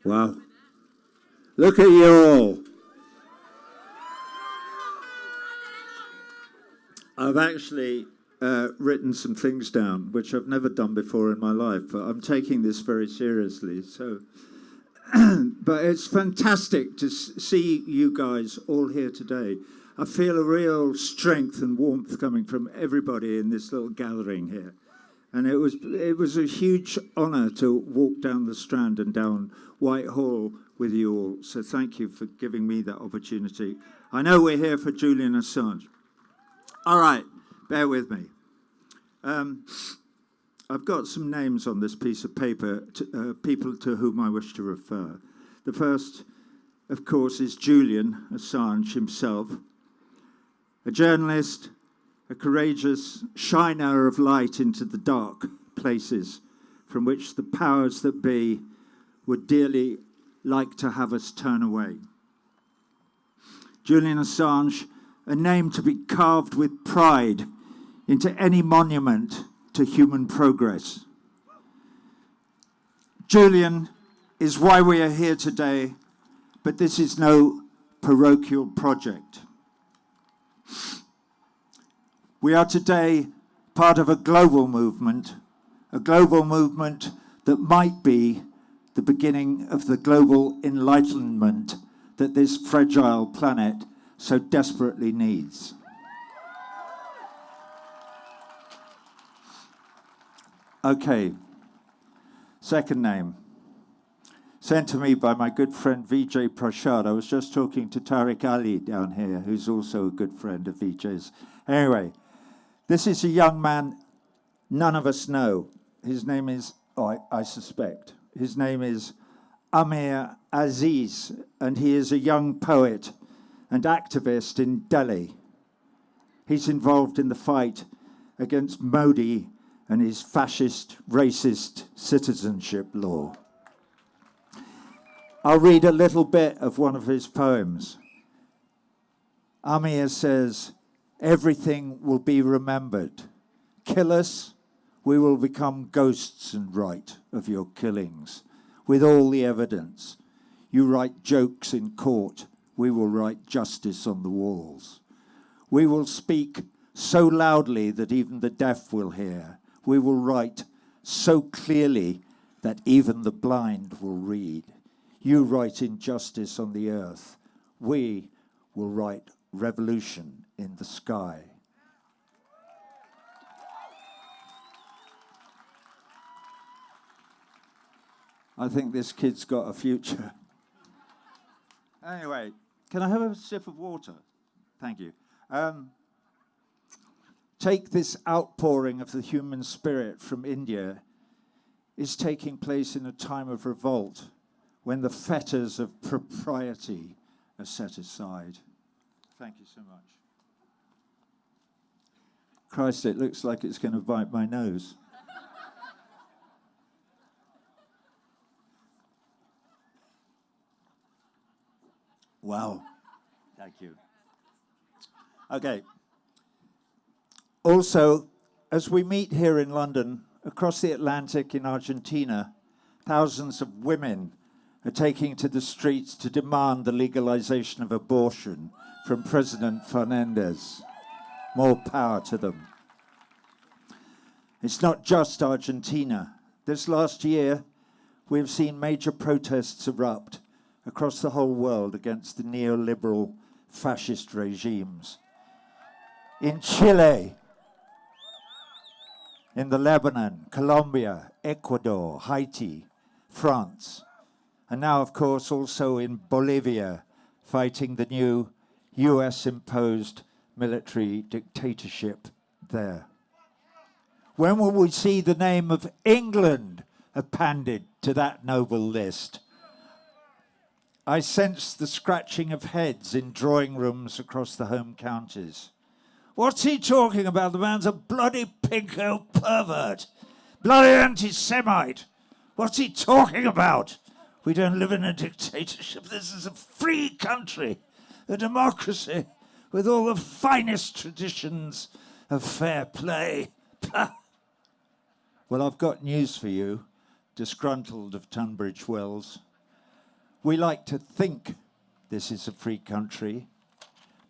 Wow. Look at you all. I've actually written some things down, which I've never done before in my life, but I'm taking this very seriously. So, but it's fantastic to see you guys all here today. I feel a real strength and warmth coming from everybody in this little gathering here. And it was a huge honour to walk down the Strand and down Whitehall with you all. So thank you for giving me that opportunity. I know we're here for Julian Assange. All right, bear with me. I've got some names on this piece of paper, people to whom I wish to refer. The first, of course, is Julian Assange himself, a journalist, a courageous shiner of light into the dark places from which the powers that be would dearly like to have us turn away. Julian Assange, a name to be carved with pride into any monument to human progress. Julian is why we are here today, but this is no parochial project. We are today part of a global movement that might be the beginning of the global enlightenment that this fragile planet so desperately needs. Okay, second name, sent to me by my good friend Vijay Prashad. I was just talking to Tariq Ali down here, who's also a good friend of Vijay's. Anyway, this is a young man none of us know. His name is, I suspect, his name is Amir Aziz, and he is a young poet and activist in Delhi. He's involved in the fight against Modi and his fascist, racist citizenship law. I'll read a little bit of one of his poems. Amir says, "Everything will be remembered. Kill us, we will become ghosts and write of your killings, with all the evidence. You write jokes in court, we will write justice on the walls. We will speak so loudly that even the deaf will hear. We will write so clearly that even the blind will read. You write injustice on the earth. We will write revolution in the sky." I think this kid's got a future. Anyway, can I have a sip of water? Thank you. Take this outpouring of the human spirit from India is taking place in a time of revolt when the fetters of propriety are set aside. Thank you so much. Christ, it looks like it's going to bite my nose. Wow. Thank you. Okay. Also, as we meet here in London, across the Atlantic in Argentina, thousands of women are taking to the streets to demand the legalization of abortion from President Fernandez. More power to them. It's not just Argentina. This last year, we've seen major protests erupt across the whole world against the neoliberal fascist regimes. In Chile, in the Lebanon, Colombia, Ecuador, Haiti, France, and now, of course, also in Bolivia, fighting the new US-imposed military dictatorship there. When will we see the name of England appended to that noble list? I sense the scratching of heads in drawing rooms across the home counties. What's he talking about? The man's a bloody pinko pervert. Bloody anti-Semite. What's he talking about? We don't live in a dictatorship. This is a free country, a democracy with all the finest traditions of fair play. Well, I've got news for you, disgruntled of Tunbridge Wells. We like to think this is a free country,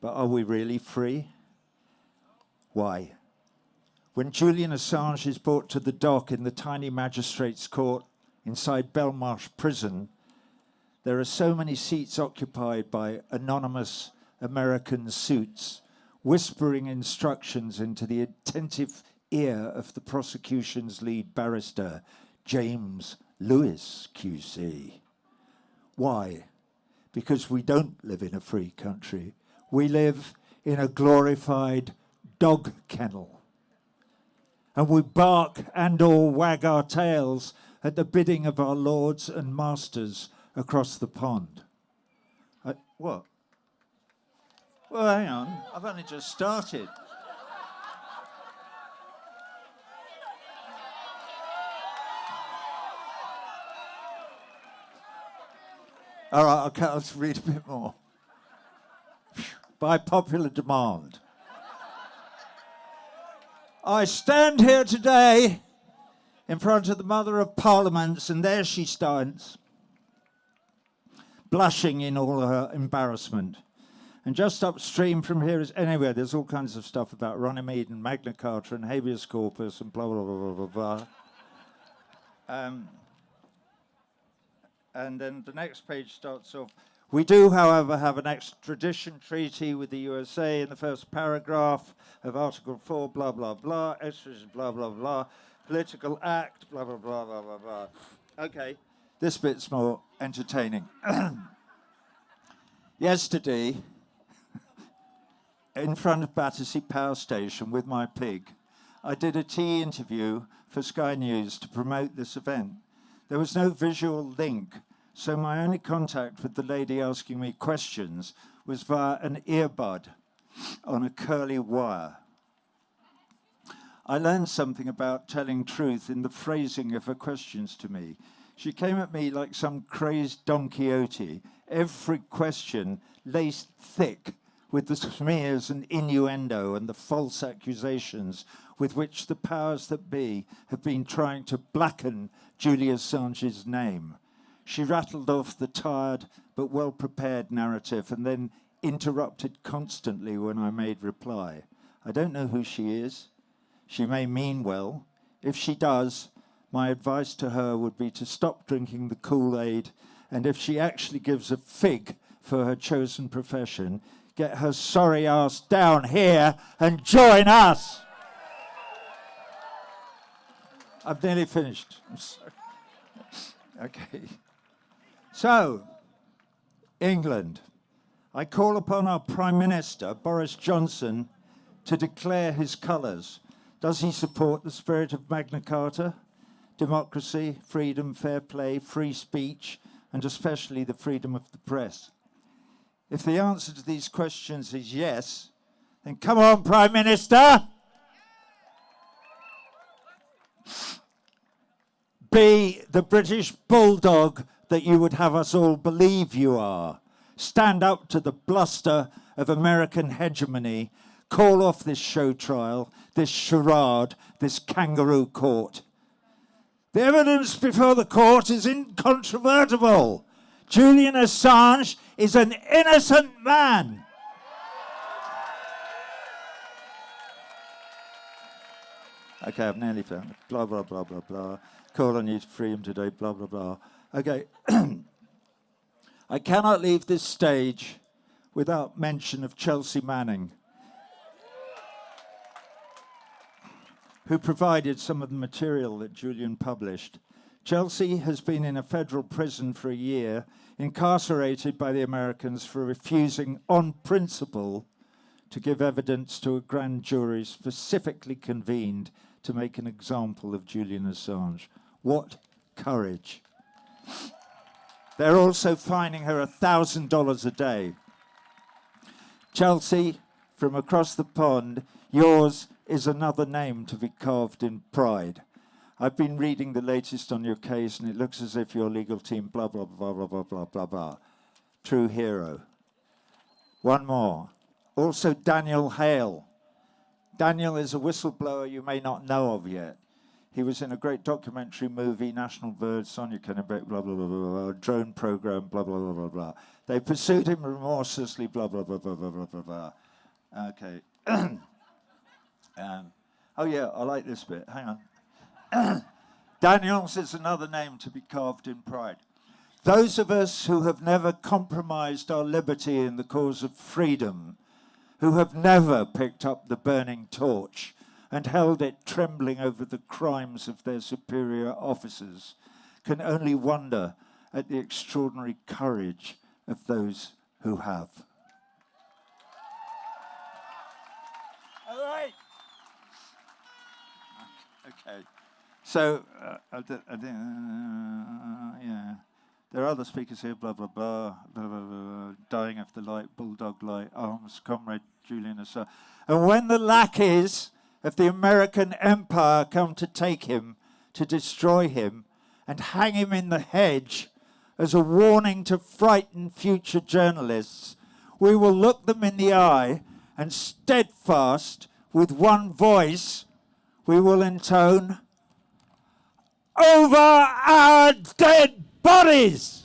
but are we really free? Why? When Julian Assange is brought to the dock in the tiny magistrate's court inside Belmarsh prison, there are so many seats occupied by anonymous American suits, whispering instructions into the attentive ear of the prosecution's lead barrister, James Lewis, QC. Why? Because we don't live in a free country. We live in a glorified dog kennel. And we bark and or wag our tails at the bidding of our lords and masters across the pond. What? Well, hang on. I've only just started. All right, I'll read a bit more. By popular demand. I stand here today in front of the Mother of Parliaments, and there she stands, blushing in all her embarrassment. And just upstream from here is, anyway, there's all kinds of stuff about Runnymede and Magna Carta and habeas corpus and blah, blah, blah, blah, blah, blah. And then the next page starts off. We do, however, have an extradition treaty with the USA in the first paragraph of Article 4, blah, blah, blah, extradition, blah, blah, blah, political act, blah, blah, blah, blah, blah, blah. Okay, this bit's more entertaining. Yesterday, in front of Battersea Power Station with my pig, I did a tea interview for Sky News to promote this event. There was no visual link, so my only contact with the lady asking me questions was via an earbud on a curly wire. I learned something about telling truth in the phrasing of her questions to me. She came at me like some crazed Don Quixote, every question laced thick with the smears and innuendo and the false accusations with which the powers that be have been trying to blacken Julian Assange's name. She rattled off the tired but well-prepared narrative and then interrupted constantly when I made reply. I don't know who she is. She may mean well. If she does, my advice to her would be to stop drinking the Kool-Aid, and if she actually gives a fig for her chosen profession, get her sorry ass down here and join us. I've nearly finished. I'm sorry. Okay. So, England. I call upon our Prime Minister, Boris Johnson, to declare his colours. Does he support the spirit of Magna Carta, democracy, freedom, fair play, free speech, and especially the freedom of the press? If the answer to these questions is yes, then come on, Prime Minister! Be the British bulldog that you would have us all believe you are. Stand up to the bluster of American hegemony. Call off this show trial, this charade, this kangaroo court. The evidence before the court is incontrovertible. Julian Assange is an innocent man. Okay, I've nearly found it. Blah, blah, blah, blah, blah. Call on you to free him today, blah, blah, blah. Okay. I cannot leave this stage without mention of Chelsea Manning, who provided some of the material that Julian published. Chelsea has been in a federal prison for a year, incarcerated by the Americans for refusing on principle to give evidence to a grand jury specifically convened to make an example of Julian Assange. What courage. They're also fining her $1,000 a day. Chelsea, from across the pond, yours is another name to be carved in pride. I've been reading the latest on your case, and it looks as if your legal team, blah, blah, blah, blah, blah, blah, blah, blah. True hero. One more. Also, Daniel Hale. Daniel is a whistleblower you may not know of yet. He was in a great documentary movie, National Bird, Sonia Kennebec, blah, blah, blah, blah, blah, drone program, blah, blah, blah, blah, blah. They pursued him remorselessly, blah, blah, blah, blah, blah, blah, blah, blah. Okay. Oh, yeah, I like this bit. Hang on. Daniels is another name to be carved in pride. Those of us who have never compromised our liberty in the cause of freedom, who have never picked up the burning torch and held it trembling over the crimes of their superior officers, can only wonder at the extraordinary courage of those who have. All right. Okay. So, yeah. There are other speakers here, blah, blah, blah, blah, blah, blah, dying of the light, bulldog light, arms, comrade Julian Assange. And when the lackeys of the American empire come to take him, to destroy him, and hang him in the hedge as a warning to frighten future journalists, we will look them in the eye and steadfast, with one voice, we will intone, "Over our dead bodies!"